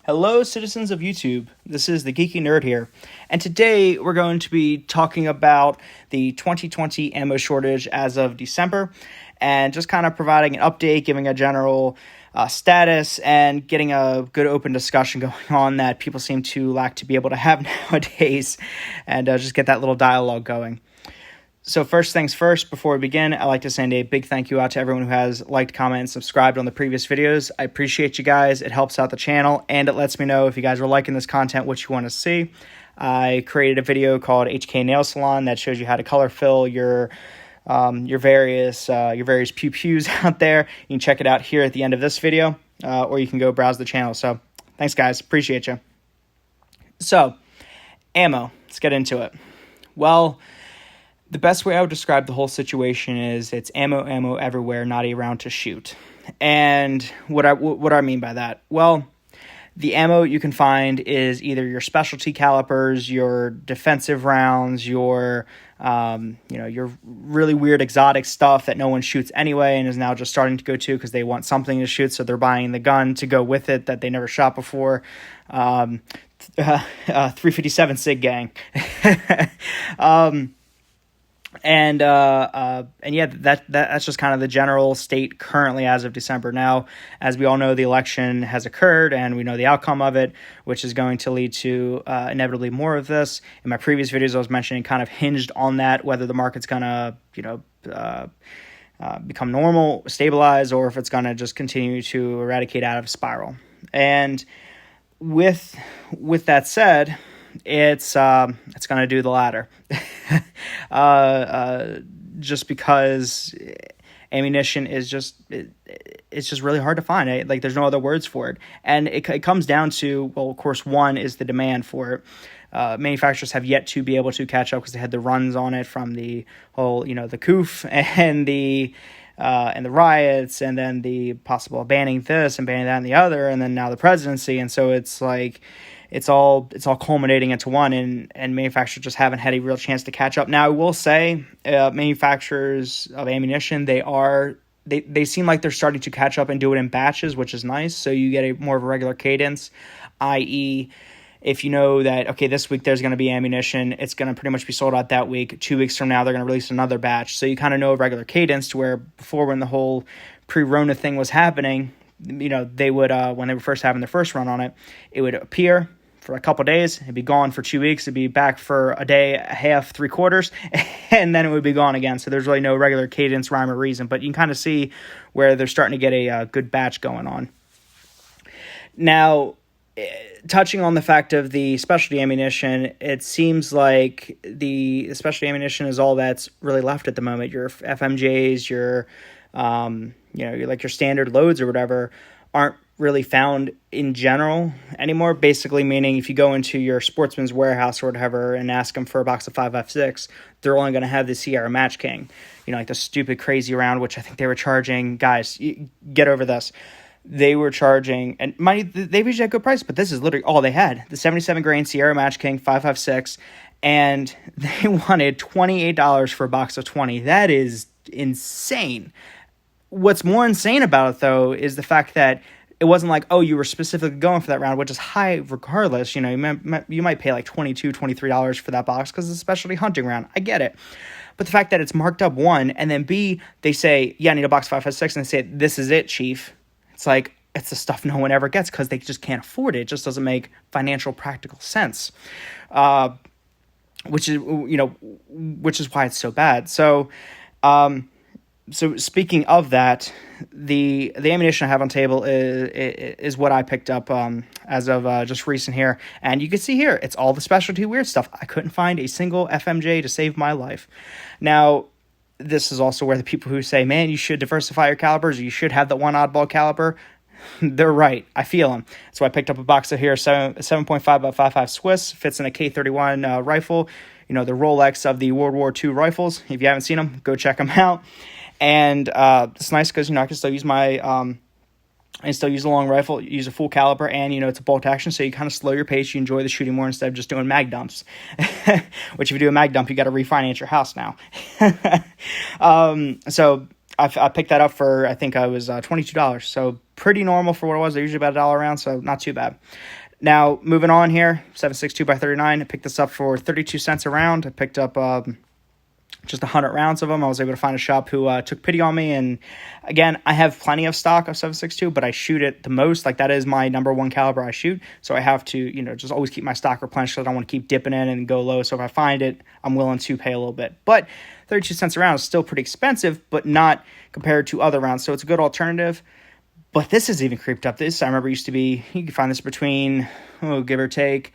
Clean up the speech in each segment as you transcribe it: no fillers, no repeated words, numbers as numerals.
Hello, citizens of YouTube. This is the Geeky Nerd here, and today we're going to be talking about the 2020 ammo shortage as of December, and just kind of providing an update, giving a general status, and getting a good open discussion going on that people seem to lack to be able to have nowadays, and just get that little dialogue going. So first things first, before we begin, I'd like to send a big thank you out to everyone who has liked, commented, and subscribed on the previous videos. I appreciate you guys. It helps out the channel, and it lets me know if you guys are liking this content, what you want to see. I created a video called HK Nail Salon that shows you how to color fill your various pew-pews out there. You can check it out here at the end of this video, or you can go browse the channel. So thanks, guys. Appreciate you. So, ammo. Let's get into it. Well, the best way I would describe the whole situation is it's ammo everywhere, not around to shoot. And what I mean by that? Well, the ammo you can find is either your specialty calibers, your defensive rounds, your really weird exotic stuff that no one shoots anyway and is now just starting to go to because they want something to shoot, so they're buying the gun to go with it that they never shot before. 357 Sig Gang. And yeah, that's just kind of the general state currently as of December. Now, as we all know, the election has occurred, and we know the outcome of it, which is going to lead to inevitably more of this. In my previous videos, I was mentioning kind of hinged on that, whether the market's gonna become normal, stabilize, or if it's gonna just continue to eradicate out of spiral. And with that said, it's going to do the latter. Just because ammunition is just really hard to find. Like, there's no other words for it. And it comes down to, well, of course, one is the demand for it. Manufacturers have yet to be able to catch up because they had the runs on it from the whole, the COOF and the riots, and then the possible banning this and banning that and the other, and then now the presidency. And so it's like, it's all culminating into one, and manufacturers just haven't had a real chance to catch up. Now, I will say, manufacturers of ammunition, they seem like they're starting to catch up and do it in batches, which is nice. So you get a more of a regular cadence, i.e., if you know that, okay, this week there's going to be ammunition, it's going to pretty much be sold out that week. 2 weeks from now, they're going to release another batch. So you kind of know a regular cadence, to where before, when the whole pre-Rona thing was happening, they would, when they were first having their first run on it, it would appear for a couple days, it'd be gone for 2 weeks, it'd be back for a day, a half, 3/4, and then it would be gone again. So there's really no regular cadence, rhyme, or reason, but you can kind of see where they're starting to get a good batch going on. Now, touching on the fact of the specialty ammunition, it seems like the specialty ammunition is all that's really left at the moment. Your FMJs, your your standard loads or whatever aren't really found in general anymore. Basically meaning, if you go into your Sportsman's Warehouse or whatever and ask them for a box of 5.56, they're only going to have the Sierra Match King, like the stupid crazy round, which I think they were charging, guys, get over this. They were charging, and they usually had a good price, but this is literally all they had. The 77 grain Sierra Match King 5.56, and they wanted $28 for a box of 20. That is insane. What's more insane about it, though, is the fact that it wasn't like, oh, you were specifically going for that round, which is high regardless. You might pay like $22, $23 for that box because it's a specialty hunting round. I get it. But the fact that it's marked up, one, and then B, they say, yeah, I need a box 5.56, and they say, this is it, chief. It's like, it's the stuff no one ever gets because they just can't afford it. It just doesn't make financial, practical sense, which is why it's so bad. So speaking of that, the ammunition I have on table is what I picked up as of just recent here. And you can see here, it's all the specialty weird stuff. I couldn't find a single FMJ to save my life. Now, this is also where the people who say, man, you should diversify your calibers, or you should have the one oddball caliber, they're right. I feel them. So I picked up a box of here, 7.5 by 5.5 Swiss, fits in a K31 rifle, the Rolex of the World War II rifles. If you haven't seen them, go check them out. And it's nice because, I can still use a long rifle, use a full caliber, and, it's a bolt action, so you kind of slow your pace. You enjoy the shooting more instead of just doing mag dumps, which if you do a mag dump, you got to refinance your house now. So I picked that up for, I think I was $22. So pretty normal for what it was. They're usually about $1 around, so not too bad. Now, moving on here, 7.62 by 39. I picked this up for 32 cents a round. I picked up just 100 rounds of them. I was able to find a shop who took pity on me. And again, I have plenty of stock of 7.62, but I shoot it the most. Like, that is my number one caliber I shoot. So I have to, just always keep my stock replenished. So I don't want to keep dipping in and go low. So if I find it, I'm willing to pay a little bit. But 32 cents a round is still pretty expensive, but not compared to other rounds. So it's a good alternative. But this has even creeped up. This, I remember, used to be, you could find this between, give or take,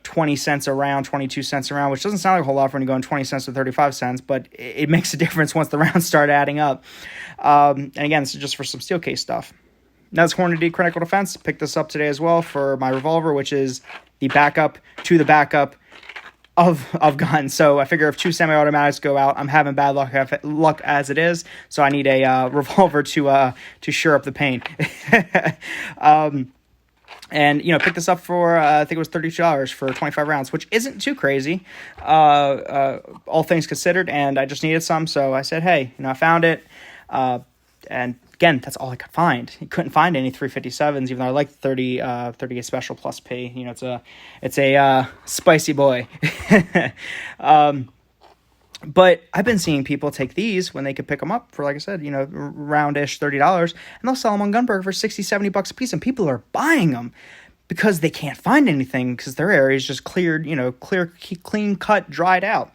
20 cents a round, 22 cents a round, which doesn't sound like a whole lot when you're going 20 cents to 35 cents, but it makes a difference once the rounds start adding up. And again, this is just for some steel case stuff. Now, this Hornady Critical Defense. Picked this up today as well for my revolver, which is the backup to the backup of guns. So I figure if 2 semi-automatics go out, I'm having bad luck as it is. So I need a revolver to shore up the pain. And pick this up for I think it was $32 for 25 rounds, which isn't too crazy, all things considered. And I just needed some, so I said, hey, I found it, and again, that's all I could find. I couldn't find any 357s, even though I like 30 special plus P. It's a spicy boy. But I've been seeing people take these when they could pick them up for, like I said, roundish $30, and they'll sell them on Gunburger for $60-$70 a piece, and people are buying them because they can't find anything because their area is just cleared, clean cut, dried out.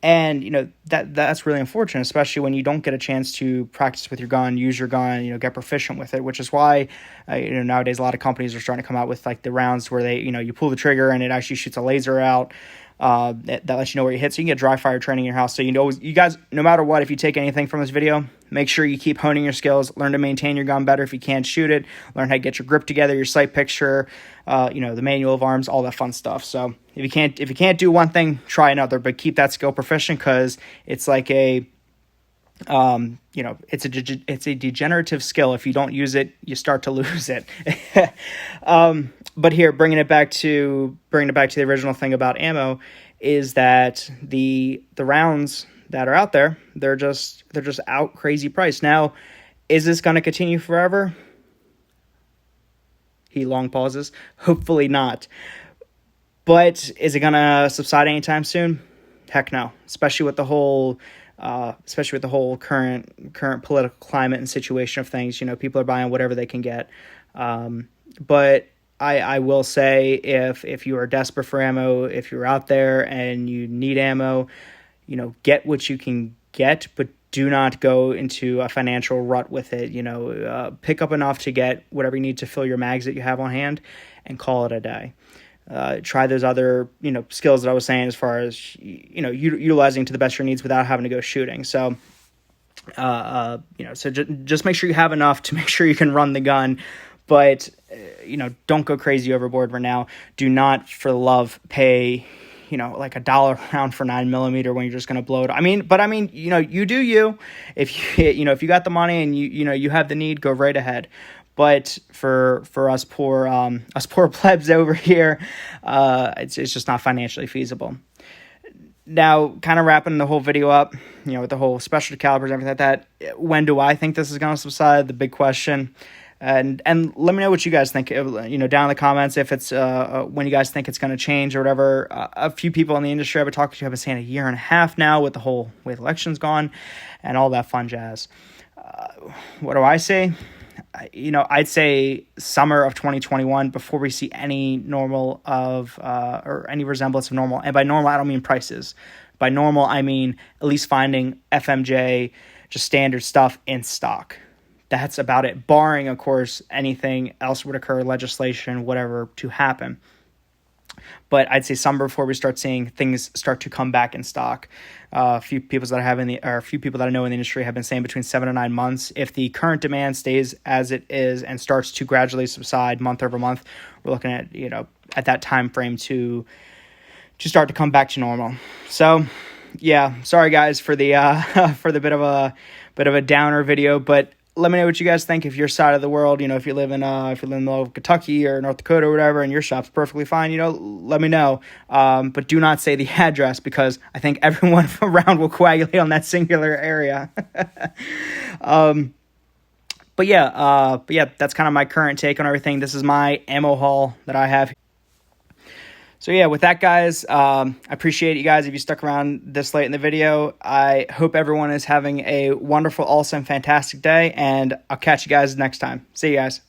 And, that's really unfortunate, especially when you don't get a chance to practice with your gun, use your gun, get proficient with it, which is why, nowadays a lot of companies are starting to come out with, like, the rounds where they, you pull the trigger and it actually shoots a laser out. That lets you know where you hit, so you can get dry fire training in your house. So you guys, no matter what, if you take anything from this video, make sure you keep honing your skills, learn to maintain your gun better if you can't shoot it, learn how to get your grip together, your sight picture, the manual of arms, all that fun stuff. So if you can't do one thing, try another, but keep that skill proficient, because it's like a it's a degenerative skill. If you don't use it, you start to lose it. But here, bringing it back to the original thing about ammo, is that the rounds that are out there, they're just out crazy price. Now, is this going to continue forever? He long pauses. Hopefully not. But is it going to subside anytime soon? Heck no. Especially with the whole current political climate and situation of things. People are buying whatever they can get. But I will say, if you are desperate for ammo, if you're out there and you need ammo, get what you can get, but do not go into a financial rut with it. Pick up enough to get whatever you need to fill your mags that you have on hand, and call it a day. Try those other, skills that I was saying, as far as, utilizing to the best of your needs without having to go shooting. So, so just make sure you have enough to make sure you can run the gun, but, don't go crazy overboard right now. Do not, for love, pay, like $1 round for 9mm when you're just going to blow it. You do you. If if you got the money and you have the need, go right ahead. But for us poor plebs over here, it's just not financially feasible. Now, kind of wrapping the whole video up, with the whole specialty calibers and everything like that, when do I think this is going to subside? The big question. And let me know what you guys think, down in the comments, if it's when you guys think it's going to change or whatever. A few people in the industry I've been talking to have been saying 1.5 years now, with the whole way the election's gone and all that fun jazz. What do I say? I'd say summer of 2021, before we see any normal or any resemblance of normal. And by normal, I don't mean prices. By normal, I mean at least finding FMJ, just standard stuff in stock. That's about it, barring, of course, anything else would occur, legislation, whatever, to happen. But I'd say summer, before we start seeing things start to come back in stock. A few people that I know in the industry have been saying between 7 to 9 months. If the current demand stays as it is and starts to gradually subside month over month, we're looking at at that time frame to start to come back to normal. So, yeah, sorry guys for the bit of a downer video, but let me know what you guys think. If your side of the world, if you live in the middle of Kentucky or North Dakota or whatever, and your shop's perfectly fine, let me know. But do not say the address, because I think everyone around will coagulate on that singular area. But yeah, that's kind of my current take on everything. This is my ammo haul that I have. So yeah, with that, guys, I appreciate you guys if you stuck around this late in the video. I hope everyone is having a wonderful, awesome, fantastic day, and I'll catch you guys next time. See you guys.